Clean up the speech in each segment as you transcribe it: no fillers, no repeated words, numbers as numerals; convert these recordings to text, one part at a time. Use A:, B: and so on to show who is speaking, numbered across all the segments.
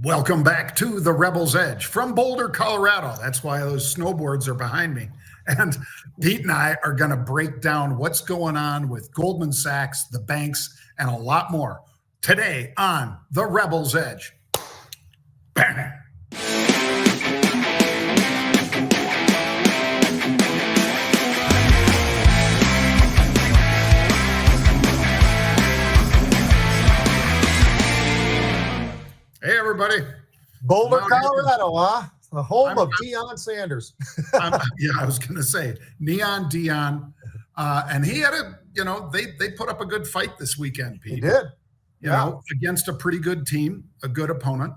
A: Welcome back to the Rebel's Edge from Boulder, Colorado. That's why those snowboards are behind me. And Pete and I are going to break down what's going on with Goldman Sachs, the banks, and a lot more today on the Rebel's Edge. Bang. Hey, everybody.
B: Boulder, Colorado, huh? The home of Deion Sanders.
A: I was going to say Neon Deion. And he had they put up a good fight this weekend, Pete.
B: He did.
A: You know, against a pretty good team, a good opponent.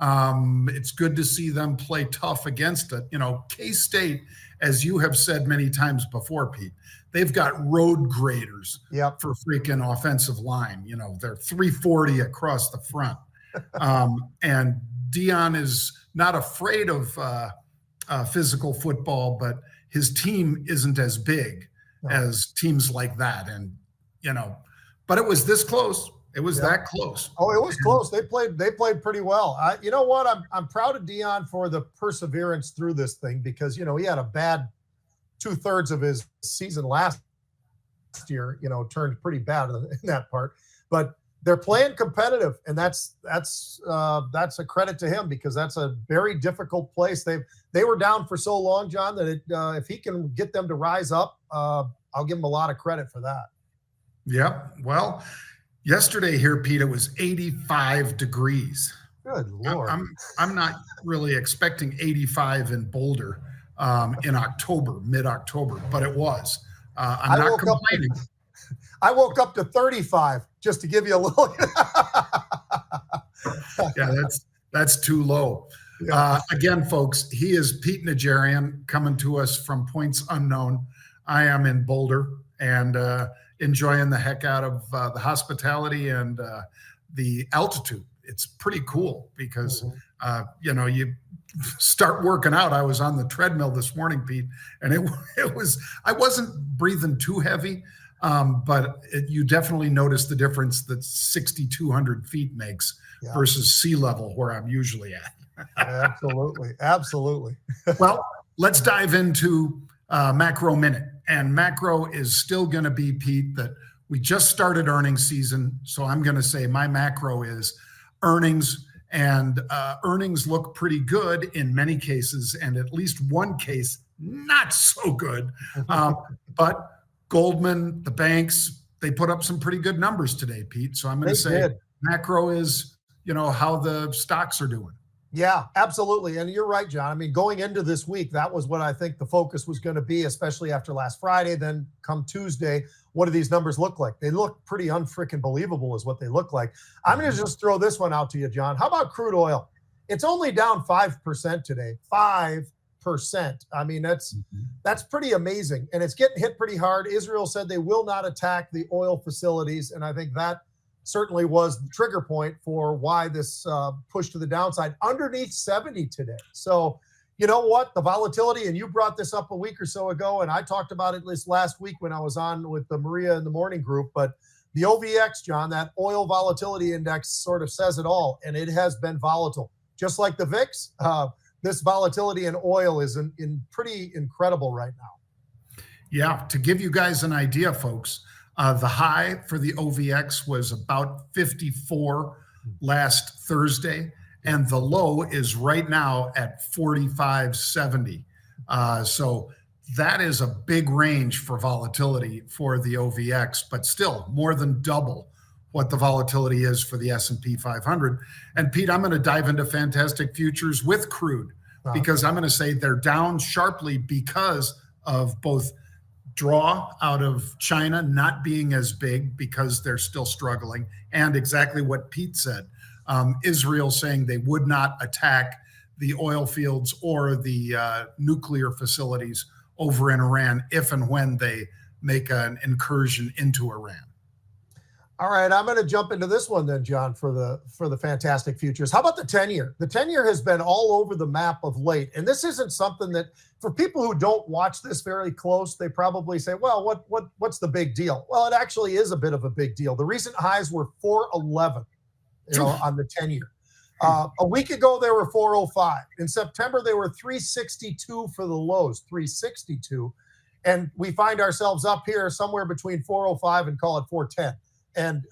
A: It's good to see them play tough against it. You know, K-State, as you have said many times before, Pete, they've got road graders for freaking offensive line. You know, they're 340 across the front. And Deion is not afraid of physical football, but his team isn't as big as teams like that. And, you know, but it was this close. It was that close.
B: Oh, it was close. They played pretty well. You know what? I'm proud of Deion for the perseverance through this thing because, you know, he had a bad 2/3 of his season last year, you know, turned pretty bad in that part, but they're playing competitive, and that's a credit to him because that's a very difficult place. They were down for so long, John, that if he can get them to rise up, I'll give him a lot of credit for that.
A: Yep. Well, yesterday here, Pete, it was 85 degrees.
B: Good Lord.
A: I'm not really expecting 85 in Boulder in October, mid-October, but it was. I'm not complaining.
B: I woke up to 35 just to give you a little.
A: Yeah, that's too low. Yeah. Again, folks, he is Pete Najarian coming to us from points unknown. I am in Boulder and enjoying the heck out of the hospitality and the altitude. It's pretty cool because, you know, you start working out. I was on the treadmill this morning, Pete, and it was, I wasn't breathing too heavy. But you definitely notice the difference that 6,200 feet makes versus sea level where I'm usually at.
B: Absolutely. Absolutely.
A: Well, let's dive into Macro Minute. And macro is still going to be, Pete, that we just started earnings season. So I'm going to say my macro is earnings, and earnings look pretty good in many cases, and at least one case, not so good. But Goldman, the banks, they put up some pretty good numbers today, Pete. So I'm going to say macro is, you know, how the stocks are doing.
B: Yeah, absolutely. And you're right, John. I mean, going into this week, that was what I think the focus was going to be, especially after last Friday. Then come Tuesday, what do these numbers look like? They look pretty unfreaking believable is what they look like. I'm going to just throw this one out to you, John. How about crude oil? It's only down 5% today. 5%. I mean, that's pretty amazing. And it's getting hit pretty hard. Israel said they will not attack the oil facilities. And I think that certainly was the trigger point for why this push to the downside underneath 70 today. So, you know what? The volatility, and you brought this up a week or so ago, and I talked about it this last week when I was on with the Maria in the Morning group, but the OVX, John, that oil volatility index sort of says it all, and it has been volatile. Just like the VIX, this volatility in oil is in pretty incredible right now.
A: Yeah, to give you guys an idea, folks, the high for the OVX was about 54 last Thursday, and the low is right now at 45.70. So that is a big range for volatility for the OVX, but still more than double what the volatility is for the S&P 500. And Pete, I'm going to dive into fantastic futures with crude because I'm going to say they're down sharply because of both draw out of China not being as big because they're still struggling, and exactly what Pete said, Israel saying they would not attack the oil fields or the nuclear facilities over in Iran if and when they make an incursion into Iran.
B: All right, I'm going to jump into this one then, John, for the fantastic futures. How about the 10-year? The 10-year has been all over the map of late, and this isn't something that, for people who don't watch this very close, they probably say, well, what's the big deal? Well, it actually is a bit of a big deal. The recent highs were 411, on the 10-year. A week ago, they were 405. In September, they were 362 for the lows, 362. And we find ourselves up here somewhere between 405 and call it 410. And,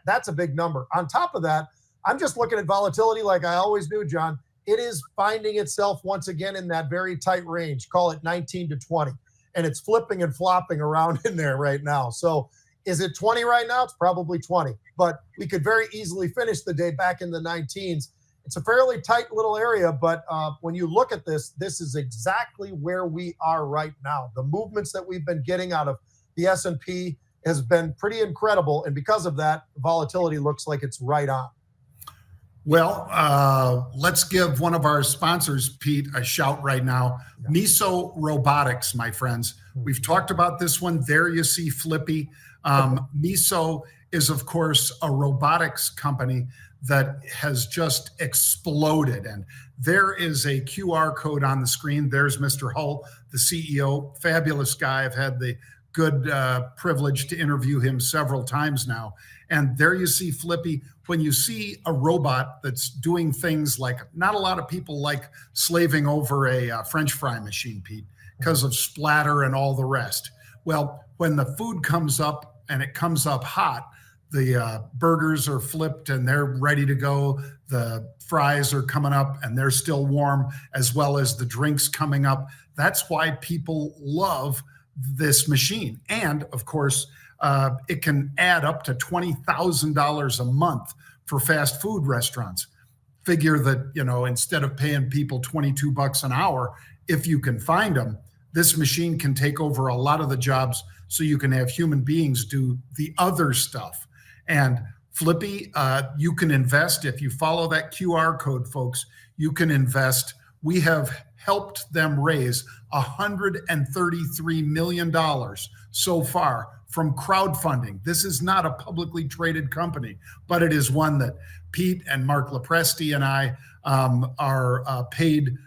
B: that's a big number. On top of that, I'm just looking at volatility like I always do, John. It is finding itself once again in that very tight range, call it 19 to 20. And it's flipping and flopping around in there right now. So is it 20 right now? It's probably 20. But we could very easily finish the day back in the 19s. It's a fairly tight little area, but when you look at this is exactly where we are right now. The movements that we've been getting out of the S&P has been pretty incredible. And because of that, volatility looks like it's right on.
A: Well, let's give one of our sponsors, Pete, a shout right now. Yeah. Miso Robotics, my friends. We've talked about this one. There you see Flippy. Miso is, of course, a robotics company that has just exploded. And there is a QR code on the screen. There's Mr. Hull, the CEO, fabulous guy. I've had the good privilege to interview him several times now. And there you see Flippy. When you see a robot that's doing things like, not a lot of people like slaving over a French fry machine, Pete, because of splatter and all the rest. Well, when the food comes up and it comes up hot, the burgers are flipped and they're ready to go. The fries are coming up and they're still warm, as well as the drinks coming up. That's why people love this machine. And of course, it can add up to $20,000 a month for fast food restaurants. Figure that, instead of paying people $22 an hour, if you can find them, this machine can take over a lot of the jobs so you can have human beings do the other stuff. And Flippy, you can invest. If you follow that QR code, folks, you can invest. We have helped them raise $133 million so far from crowdfunding. This is not a publicly traded company, but it is one that Pete and Mark Lopresti and I are paid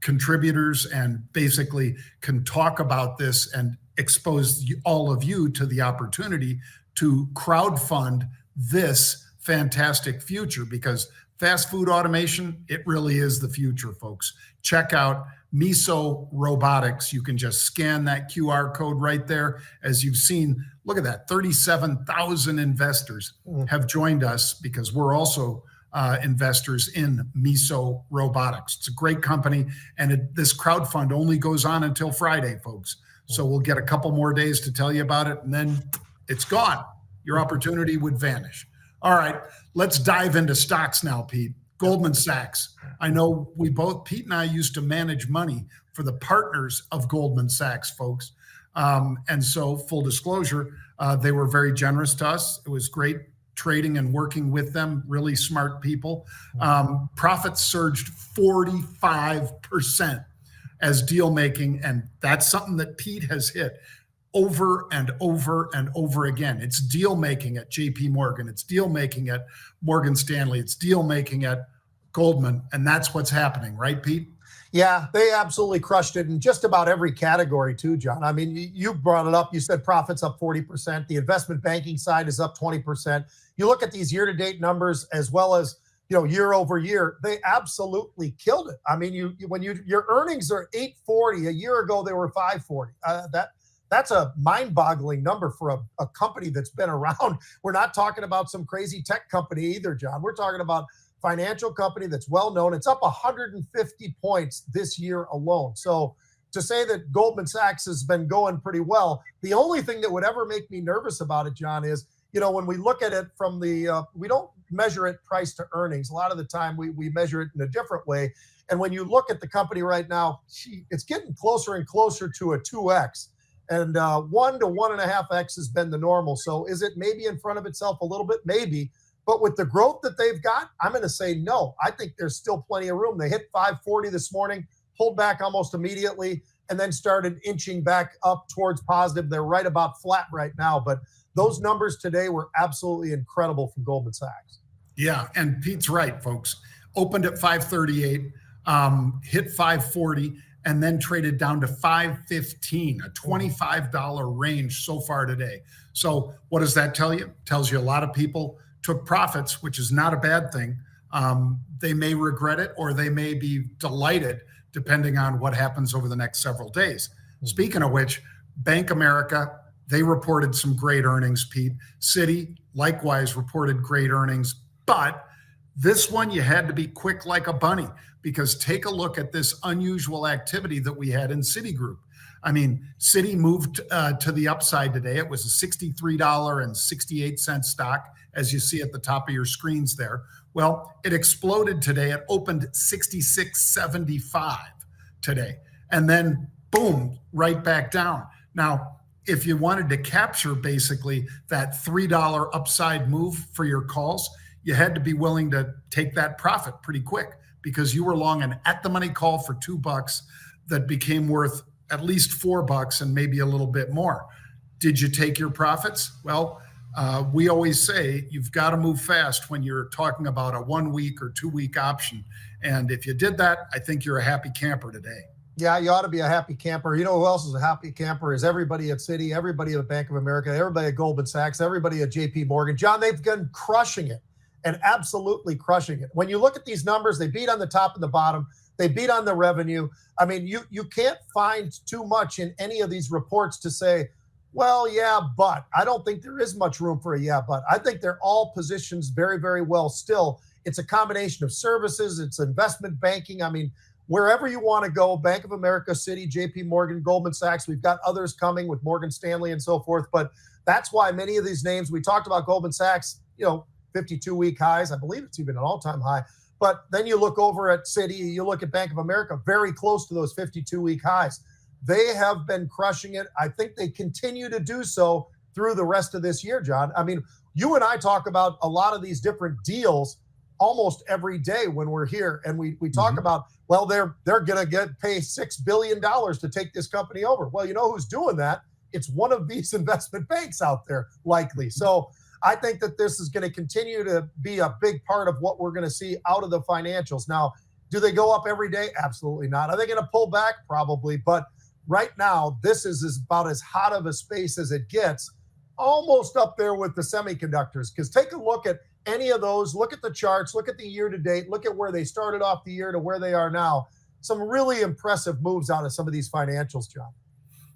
A: contributors, and basically can talk about this and expose all of you to the opportunity to crowdfund this fantastic future, because fast food automation, it really is the future, folks. Check out Miso Robotics. You can just scan that QR code right there. As you've seen, look at that, 37,000 investors have joined us, because we're also investors in Miso Robotics. It's a great company, and this crowdfund only goes on until Friday, folks. So we'll get a couple more days to tell you about it, and then it's gone. Your opportunity would vanish. All right, let's dive into stocks now, Pete. Goldman Sachs. I know Pete and I used to manage money for the partners of Goldman Sachs, folks. And so, full disclosure, they were very generous to us. It was great trading and working with them, really smart people. Profits surged 45% as deal making, and that's something that Pete has hit over and over and over again. It's deal making at JP Morgan, it's deal making at Morgan Stanley, it's deal making at Goldman, and that's what's happening, right, Pete?
B: Yeah, they absolutely crushed it in just about every category too, John. I mean, you brought it up. You said profits up 40%. The investment banking side is up 20%. You look at these year-to-date numbers as well as year over year, they absolutely killed it. I mean, when your earnings are 840, a year ago they were 540. That's a mind-boggling number for a company that's been around. We're not talking about some crazy tech company either, John. We're talking about financial company that's well known. It's up 150 points this year alone. So to say that Goldman Sachs has been going pretty well, the only thing that would ever make me nervous about it, John, is when we look at it from we don't measure it price to earnings. A lot of the time we measure it in a different way. And when you look at the company right now, it's getting closer and closer to a 2x. And 1 to 1.5x has been the normal. So is it maybe in front of itself a little bit? Maybe. But with the growth that they've got, I'm going to say no. I think there's still plenty of room. They hit 540 this morning, pulled back almost immediately, and then started inching back up towards positive. They're right about flat right now. But those numbers today were absolutely incredible from Goldman Sachs.
A: Yeah, and Pete's right, folks. Opened at 538, hit 540, and then traded down to 515, a $25 range so far today. So what does that tell you? It tells you a lot of people took profits, which is not a bad thing. They may regret it or they may be delighted, depending on what happens over the next several days. Speaking of which, Bank America, they reported some great earnings, Pete. Citi, likewise, reported great earnings. But this one, you had to be quick like a bunny, because take a look at this unusual activity that we had in Citigroup. I mean, Citi moved to the upside today. It was a $63.68 stock, as you see at the top of your screens there. Well, it exploded today. It opened 66.75 today. And then, boom, right back down. Now, if you wanted to capture basically that $3 upside move for your calls, you had to be willing to take that profit pretty quick, because you were long an at-the-money call for $2 that became worth at least $4 and maybe a little bit more. Did you take your profits? Well, we always say you've got to move fast when you're talking about a 1 week or 2 week option. And if you did that, I think you're a happy camper today.
B: Yeah, you ought to be a happy camper. You know who else is a happy camper? Is everybody at Citi, everybody at Bank of America, everybody at Goldman Sachs, everybody at JP Morgan. John, they've been crushing it and absolutely crushing it. When you look at these numbers, they beat on the top and the bottom. They beat on the revenue. I mean, you can't find too much in any of these reports to say, well, yeah, but. I don't think there is much room for a yeah, but. I think they're all positions very, very well still. It's a combination of services. It's investment banking. I mean, wherever you want to go, Bank of America, Citi, JP Morgan, Goldman Sachs, we've got others coming with Morgan Stanley and so forth. But that's why many of these names, we talked about Goldman Sachs, 52-week highs. I believe it's even an all-time high. But then you look over at Citi, you look at Bank of America, very close to those 52-week highs. They have been crushing it. I think they continue to do so through the rest of this year, John. I mean, you and I talk about a lot of these different deals almost every day when we're here. And we talk about, well, they're going to pay $6 billion to take this company over. Well, you know who's doing that? It's one of these investment banks out there, likely. So I think that this is going to continue to be a big part of what we're going to see out of the financials. Now, do they go up every day? Absolutely not. Are they going to pull back? Probably. But right now, this is about as hot of a space as it gets, almost up there with the semiconductors. Because take a look at any of those, look at the charts, look at the year to date, look at where they started off the year to where they are now. Some really impressive moves out of some of these financials, John.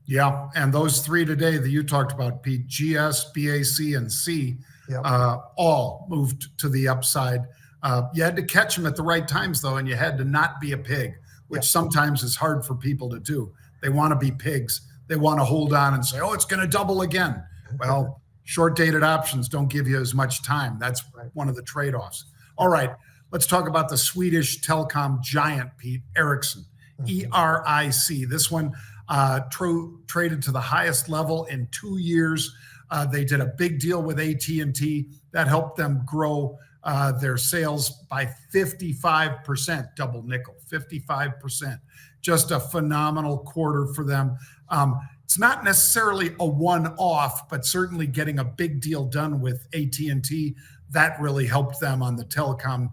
A: Yeah, and those three today that you talked about, Pete, GS, BAC, and C, all moved to the upside. You had to catch them at the right times, though, and you had to not be a pig, which sometimes is hard for people to do. They want to be pigs. They want to hold on and say, oh, it's going to double again. Well, short-dated options don't give you as much time. That's one of the trade-offs. All right, let's talk about the Swedish telecom giant, Pete, Ericsson, ERIC. This one traded to the highest level in 2 years. They did a big deal with AT&T that helped them grow their sales by 55%, double nickel, 55%. Just a phenomenal quarter for them. It's not necessarily a one-off, but certainly getting a big deal done with AT&T, that really helped them on the telecom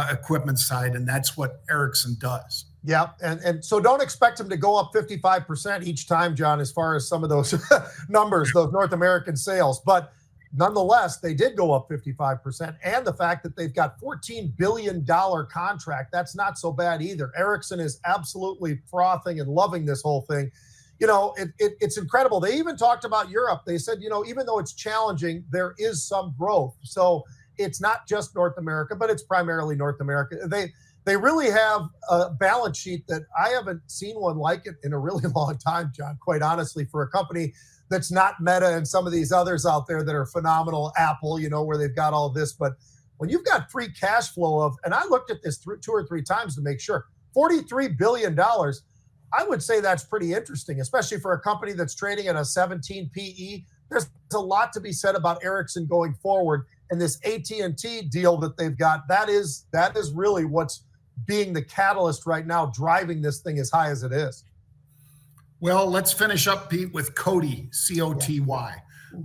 A: equipment side, and that's what Ericsson does.
B: Yeah, and so don't expect them to go up 55% each time, John, as far as some of those numbers, those North American sales. But nonetheless, they did go up 55%. And the fact that they've got $14 billion contract, that's not so bad either. Ericsson is absolutely frothing and loving this whole thing. It's incredible. They even talked about Europe. They said, even though it's challenging, there is some growth. So it's not just North America, but it's primarily North America. They really have a balance sheet that I haven't seen one like it in a really long time, John, quite honestly, for a company that's not Meta and some of these others out there that are phenomenal, Apple, where they've got all this. But when you've got free cash flow of, and I looked at this 2 or 3 times to make sure, $43 billion, I would say that's pretty interesting, especially for a company that's trading at a 17 PE. There's a lot to be said about Ericsson going forward. And this AT&T deal that they've got, that is really what's being the catalyst right now, driving this thing as high as it is.
A: Well, let's finish up, Pete, with Coty, COTY,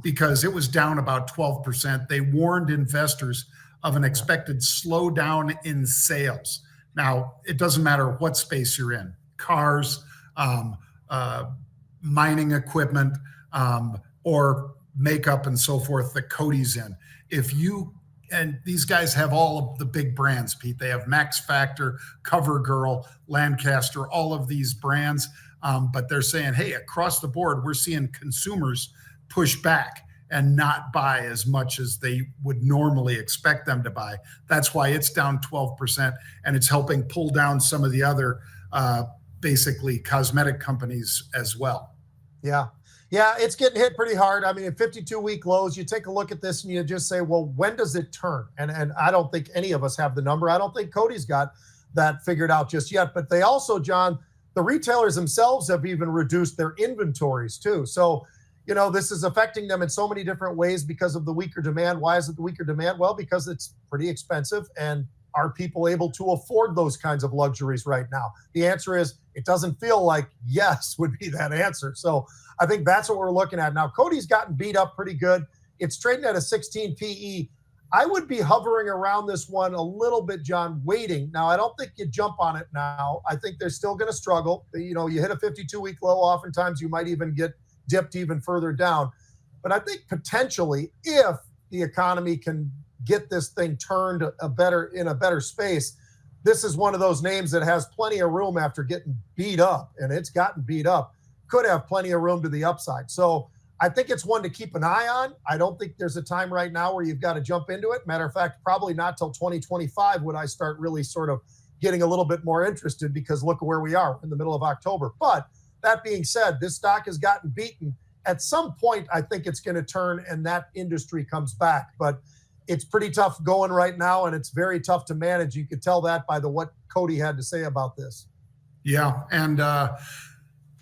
A: because it was down about 12%. They warned investors of an expected slowdown in sales. Now, it doesn't matter what space you're in, cars, mining equipment, or makeup and so forth that Coty's in. If you and these guys have all of the big brands, Pete. They have Max Factor, CoverGirl, Lancaster, all of these brands. But they're saying, hey, across the board, we're seeing consumers push back and not buy as much as they would normally expect them to buy. That's why it's down 12%, and it's helping pull down some of the other basically cosmetic companies as well.
B: Yeah. Yeah, it's getting hit pretty hard. I mean, at 52-week lows, you take a look at this and you just say, well, when does it turn? And I don't think any of us have the number. I don't think Cody's got that figured out just yet. But they also, John, the retailers themselves have even reduced their inventories too. So, you know, this is affecting them in so many different ways because of the weaker demand. Why is it the weaker demand? Well, because it's pretty expensive. And are people able to afford those kinds of luxuries right now? The answer is it doesn't feel like yes would be that answer. So I think that's what we're looking at now. Cody's gotten beat up pretty good. It's trading at a 16 PE. I would be hovering around this one a little bit, John, waiting. Now, I don't think you jump on it now. I think they're still going to struggle. You know, you hit a 52-week low, oftentimes you might even get dipped even further down. But I think potentially if the economy can get this thing turned in a better space, this is one of those names that has plenty of room after getting beat up, and it's gotten beat up, could have plenty of room to the upside. So I think it's one to keep an eye on. I don't think there's a time right now where you've got to jump into it. Matter of fact, probably not till 2025 would I start really sort of getting a little bit more interested, because look at where we are in the middle of October. But that being said, this stock has gotten beaten. At some point, I think it's going to turn and that industry comes back. But it's pretty tough going right now, and it's very tough to manage. You could tell that by what Coty had to say about this.
A: Yeah, and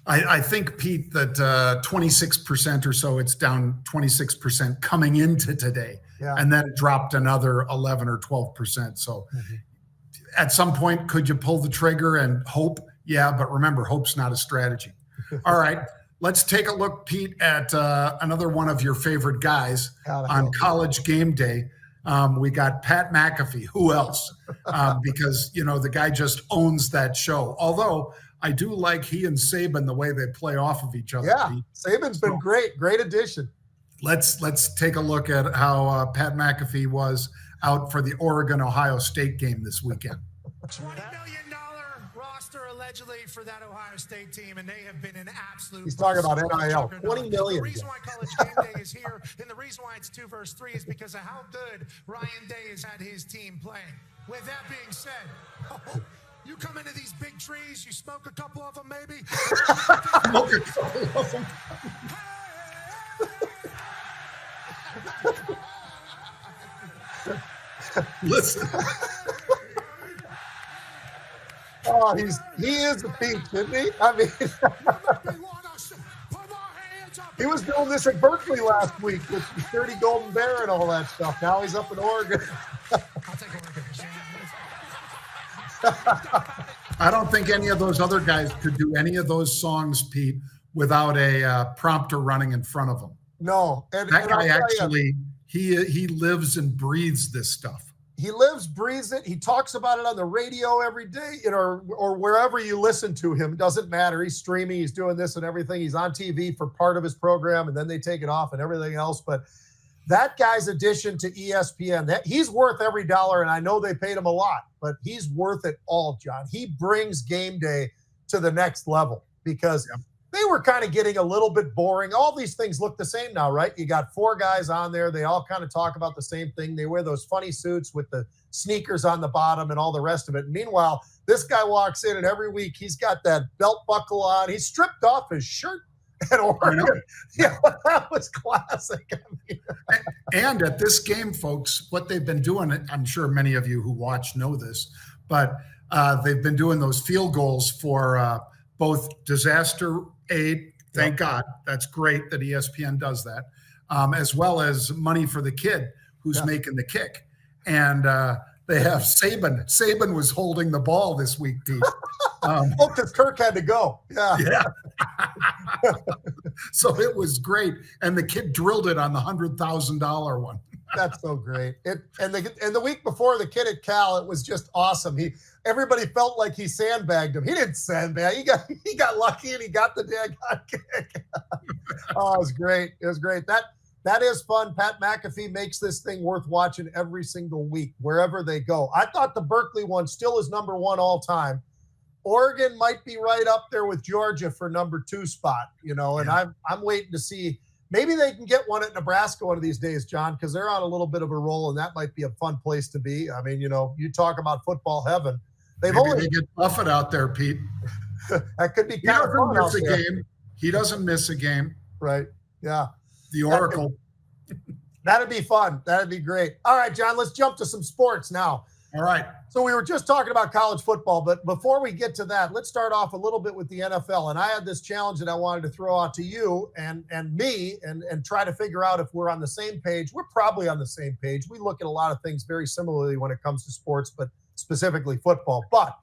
A: I think, Pete, that 26% or so, it's down 26% coming into today, and then it dropped another 11 or 12%. So at some point, could you pull the trigger and hope? Yeah, but remember, hope's not a strategy. All right, let's take a look, Pete, at another one of your favorite guys on College Game Day. We got Pat McAfee. Who else? Because, you know, the guy just owns that show. Although I do like he and Saban, the way they play off of each other.
B: Yeah,
A: Pete.
B: Saban's been great addition.
A: Let's take a look at how Pat McAfee was out for the Oregon-Ohio State game this weekend.
C: $20 million roster allegedly for that Ohio State team, and they have been an absolute.
B: He's talking about NIL. $20 million.
C: The reason why College Game Day is here, and the reason why it's 2 versus 3 is because of how good Ryan Day has had his team playing. With that being said, you come into these big trees, you smoke a couple of them, maybe.
A: Smoke a couple of them. Listen.
B: Oh, he is a peach, isn't he? I mean, he was doing this at Berkeley last week with the 30 Golden Bear and all that stuff. Now he's up in Oregon.
C: I'll take Oregon.
A: I don't think any of those other guys could do any of those songs, Pete, without a prompter running in front of them.
B: No,
A: that guy actually, he lives and breathes this stuff.
B: He lives, breathes it. He talks about it on the radio every day, or wherever you listen to him. It doesn't matter. He's streaming. He's doing this and everything. He's on TV for part of his program, and then they take it off and everything else. But that guy's addition to ESPN, he's worth every dollar, and I know they paid him a lot, but he's worth it all, John. He brings game day to the next level because they were kind of getting a little bit boring. All these things look the same now, right? You got 4 guys on there. They all kind of talk about the same thing. They wear those funny suits with the sneakers on the bottom and all the rest of it. Meanwhile, this guy walks in, and every week he's got that belt buckle on. He's stripped off his shirt at Oregon. Yeah, that was classic. I mean,
A: and at this game, folks, what they've been doing, I'm sure many of you who watch know this, but they've been doing those field goals for both disaster aid. Thank God. That's great that ESPN does that, as well as money for the kid who's making the kick. And they have Saban. Saban was holding the ball this week, Pete.
B: Because Kirk had to go. Yeah.
A: So it was great. And the kid drilled it on the $100,000 one.
B: That's so great. And the week before, the kid at Cal, it was just awesome. Everybody felt like he sandbagged him. He didn't sandbag. He got lucky and he got the daggone kick. Oh, it was great. It was great. that is fun. Pat McAfee makes this thing worth watching every single week, wherever they go. I thought the Berkeley one still is number one all time. Oregon might be right up there with Georgia for number 2 spot, and I'm waiting to see. Maybe they can get one at Nebraska one of these days, John, because they're on a little bit of a roll, and that might be a fun place to be. I mean, you talk about football heaven.
A: Maybe they get Buffett out there, Pete.
B: That could be kind of fun out there.
A: Game. He doesn't miss a game.
B: Right. Yeah.
A: The Oracle.
B: That'd be fun. That'd be great. All right, John, let's jump to some sports now.
A: All right.
B: So we were just talking about college football, but before we get to that, let's start off a little bit with the NFL. And I had this challenge that I wanted to throw out to you and me and try to figure out if we're on the same page. We're probably on the same page. We look at a lot of things very similarly when it comes to sports, but specifically football. But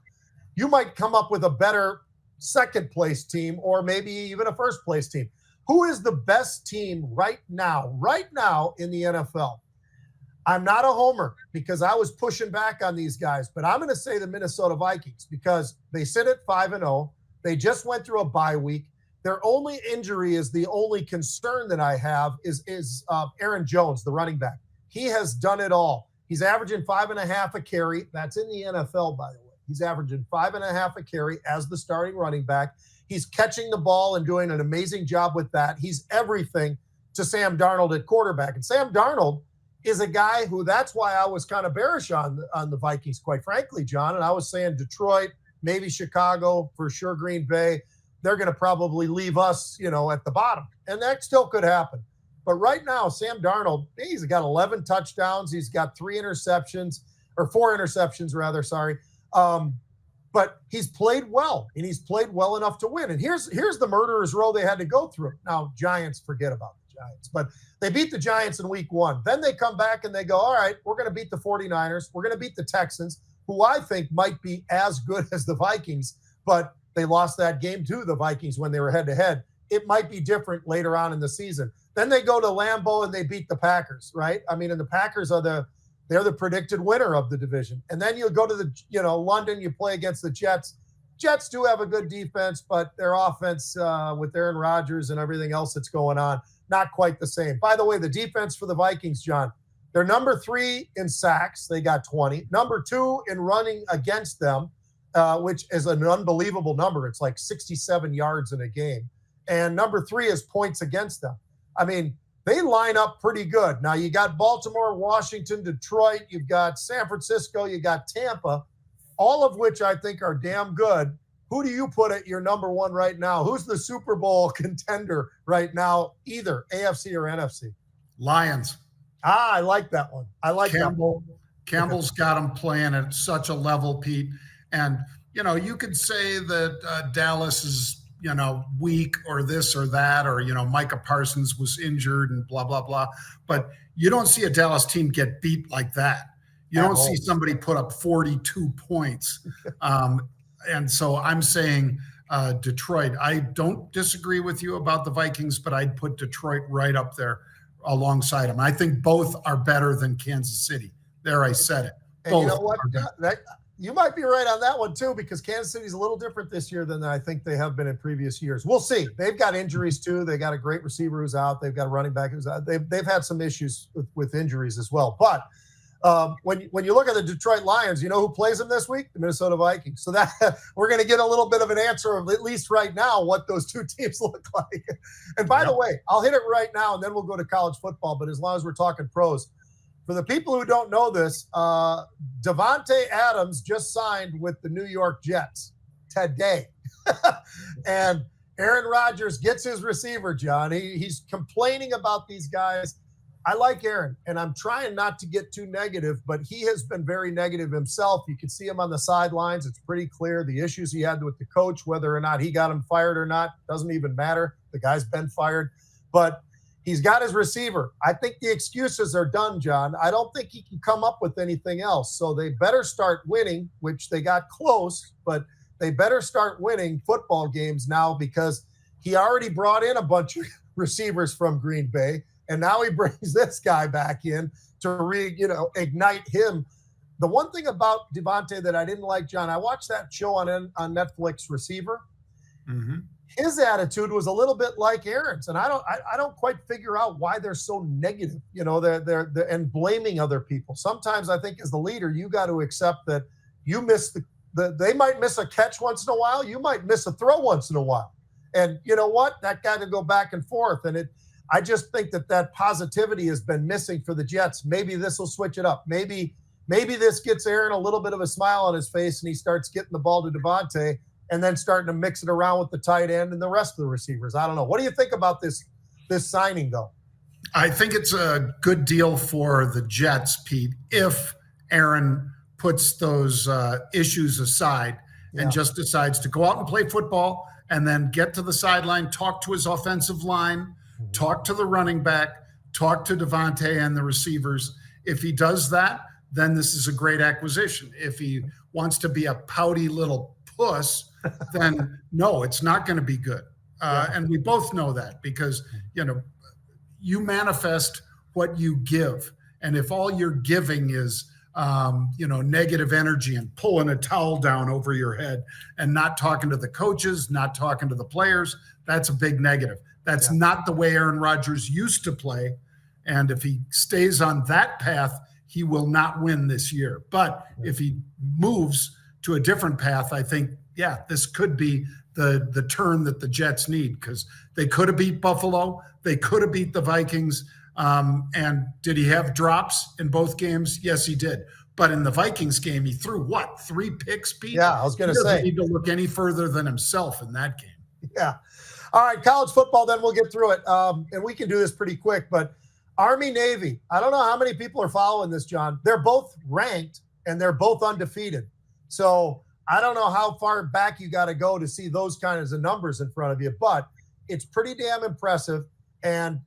B: you might come up with a better second place team or maybe even a first place team. Who is the best team right now in the NFL? I'm not a homer because I was pushing back on these guys, but I'm going to say the Minnesota Vikings because they sit at 5-0. They just went through a bye week. Their only injury is the only concern that I have is Aaron Jones, the running back. He has done it all. He's averaging 5.5 a carry. That's in the NFL, by the way. He's averaging 5.5 a carry as the starting running back. He's catching the ball and doing an amazing job with that. He's everything to Sam Darnold at quarterback. And Sam Darnold is a guy who, that's why I was kind of bearish on the Vikings, quite frankly, John. And I was saying Detroit, maybe Chicago, for sure Green Bay. They're going to probably leave us, at the bottom. And that still could happen. But right now, Sam Darnold, he's got 11 touchdowns. He's got 4 interceptions, sorry. But he's played well, and he's played well enough to win. And here's the murderer's row they had to go through. Now, Giants, forget about the Giants. But they beat the Giants in week 1. Then they come back and they go, all right, we're going to beat the 49ers. We're going to beat the Texans, who I think might be as good as the Vikings. But they lost that game to the Vikings when they were head-to-head. It might be different later on in the season. Then they go to Lambeau and they beat the Packers, right? I mean, and the Packers they're the predicted winner of the division. And then you go to London, you play against the Jets. Jets do have a good defense, but their offense with Aaron Rodgers and everything else that's going on, not quite the same. By the way, the defense for the Vikings, John, they're number 3 in sacks. They got 20. Number 2 in running against them, which is an unbelievable number. It's like 67 yards in a game. And number 3 is points against them. I mean, they line up pretty good. Now, you got Baltimore, Washington, Detroit. You've got San Francisco. You got Tampa, all of which I think are damn good. Who do you put at your number 1 right now? Who's the Super Bowl contender right now, either AFC or NFC?
A: Lions.
B: I like that one. I like
A: Campbell. Campbell's got them playing at such a level, Pete. And, you could say that Dallas is weak or this or that, or, Micah Parsons was injured and blah, blah, blah. But you don't see a Dallas team get beat like that. You don't see somebody put up 42 points. And so I'm saying Detroit. I don't disagree with you about the Vikings, but I'd put Detroit right up there alongside them. I think both are better than Kansas City. There, I said it.
B: And you know what? You might be right on that one, too, because Kansas City's a little different this year than I think they have been in previous years. We'll see. They've got injuries, too. They got a great receiver who's out. They've got a running back who's out. They've had some issues with injuries as well. But when you look at the Detroit Lions, you know who plays them this week? The Minnesota Vikings. So that we're going to get a little bit of an answer of, at least right now, what those two teams look like. And by the way, I'll hit it right now, and then we'll go to college football. But as long as we're talking pros, for the people who don't know this, Davante Adams just signed with the New York Jets today. And Aaron Rodgers gets his receiver, John. He's complaining about these guys. I like Aaron, and I'm trying not to get too negative, but he has been very negative himself. You can see him on the sidelines. It's pretty clear the issues he had with the coach, whether or not he got him fired or not, doesn't even matter. The guy's been fired. But he's got his receiver. I think the excuses are done, John. I don't think he can come up with anything else. So they better start winning, which they got close, but they better start winning football games now, because he already brought in a bunch of receivers from Green Bay, and now he brings this guy back in to ignite him. The one thing about Davante that I didn't like, John, I watched that show on Netflix, Receiver. Mm-hmm. his attitude was a little bit like Aaron's, and I don't quite figure out why they're so negative. You know, they're and blaming other people. Sometimes I think as the leader, you got to accept that you miss they might miss a catch once in a while, you might miss a throw once in a while, and you know what? That got to go back and forth. And I just think that positivity has been missing for the Jets. Maybe this will switch it up. Maybe this gets Aaron a little bit of a smile on his face, and he starts getting the ball to Devontae, and then starting to mix it around with the tight end and the rest of the receivers. I don't know. What do you think about this signing, though?
A: I think it's a good deal for the Jets, Pete, if Aaron puts those issues aside and just decides to go out and play football and then get to the sideline, talk to his offensive line, talk to the running back, talk to Devontae and the receivers. If he does that, then this is a great acquisition. If he wants to be a pouty little puss, then no, it's not going to be good. And we both know that because, you know, you manifest what you give. And if all you're giving is, negative energy and pulling a towel down over your head and not talking to the coaches, not talking to the players, that's a big negative. That's not the way Aaron Rodgers used to play. And if he stays on that path, he will not win this year. But if he moves to a different path, I think, this could be the turn that the Jets need, because they could have beat Buffalo. They could have beat the Vikings. And did he have drops in both games? Yes, he did. But in the Vikings game, he threw 3 picks, Pete?
B: Yeah, I was going to say.
A: He doesn't need to look any further than himself in that game.
B: Yeah. All right, college football, then we'll get through it. And we can do this pretty quick, but Army-Navy, I don't know how many people are following this, John. They're both ranked, and they're both undefeated. So I don't know how far back you got to go to see those kinds of numbers in front of you, but it's pretty damn impressive. And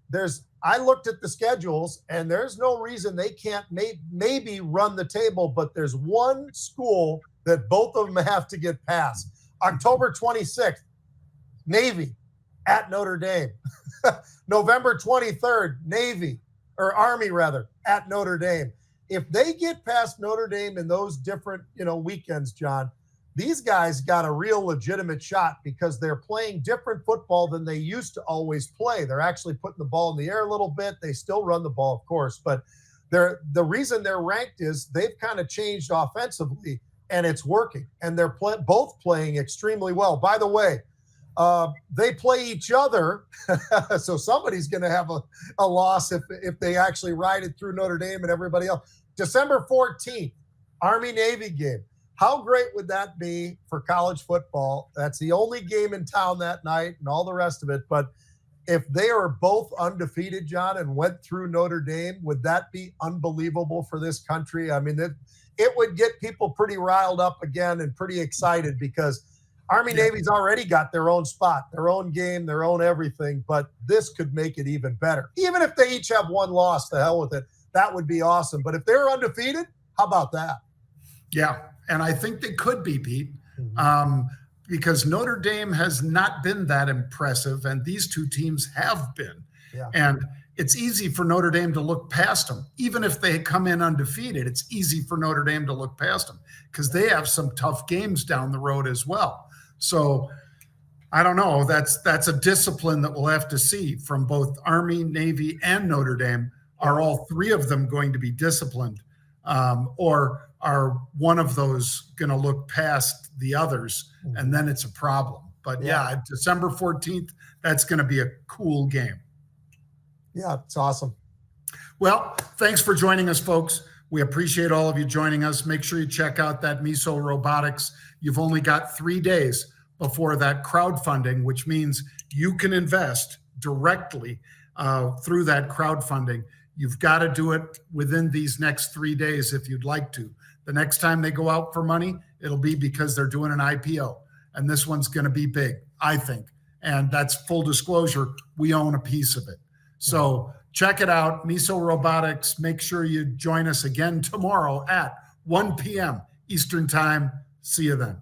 B: I looked at the schedules, and there's no reason they can't maybe run the table, but there's one school that both of them have to get past. October 26th, Navy at Notre Dame. November 23rd, Army at Notre Dame. If they get past Notre Dame in those different, weekends, John, these guys got a real legitimate shot because they're playing different football than they used to always play. They're actually putting the ball in the air a little bit. They still run the ball, of course, but the reason they're ranked is they've kind of changed offensively, and it's working. And they're both playing extremely well. By the way, they play each other, so somebody's going to have a loss if they actually ride it through Notre Dame and everybody else. December 14th, Army-Navy game. How great would that be for college football? That's the only game in town that night and all the rest of it. But if they are both undefeated, John, and went through Notre Dame, would that be unbelievable for this country? I mean, it would get people pretty riled up again and pretty excited because Army-Navy's already got their own spot, their own game, their own everything. But this could make it even better. Even if they each have one loss, to hell with it. That would be awesome. But if they're undefeated, how about that?
A: Yeah. And I think they could be, Pete, because Notre Dame has not been that impressive, and these two teams have been.
B: Yeah.
A: And it's easy for Notre Dame to look past them. Even if they come in undefeated, it's easy for Notre Dame to look past them because they have some tough games down the road as well. So I don't know. That's a discipline that we'll have to see from both Army, Navy, and Notre Dame. Are all three of them going to be disciplined? Or are one of those going to look past the others, and then it's a problem? But December 14th, that's going to be a cool game.
B: Yeah, it's awesome.
A: Well, thanks for joining us, folks. We appreciate all of you joining us. Make sure you check out that Miso Robotics. You've only got 3 days before that crowdfunding, which means you can invest directly through that crowdfunding. You've got to do it within these next 3 days if you'd like to. The next time they go out for money, it'll be because they're doing an IPO. And this one's going to be big, I think. And that's full disclosure. We own a piece of it. So check it out, Miso Robotics. Make sure you join us again tomorrow at 1 p.m. Eastern Time. See you then.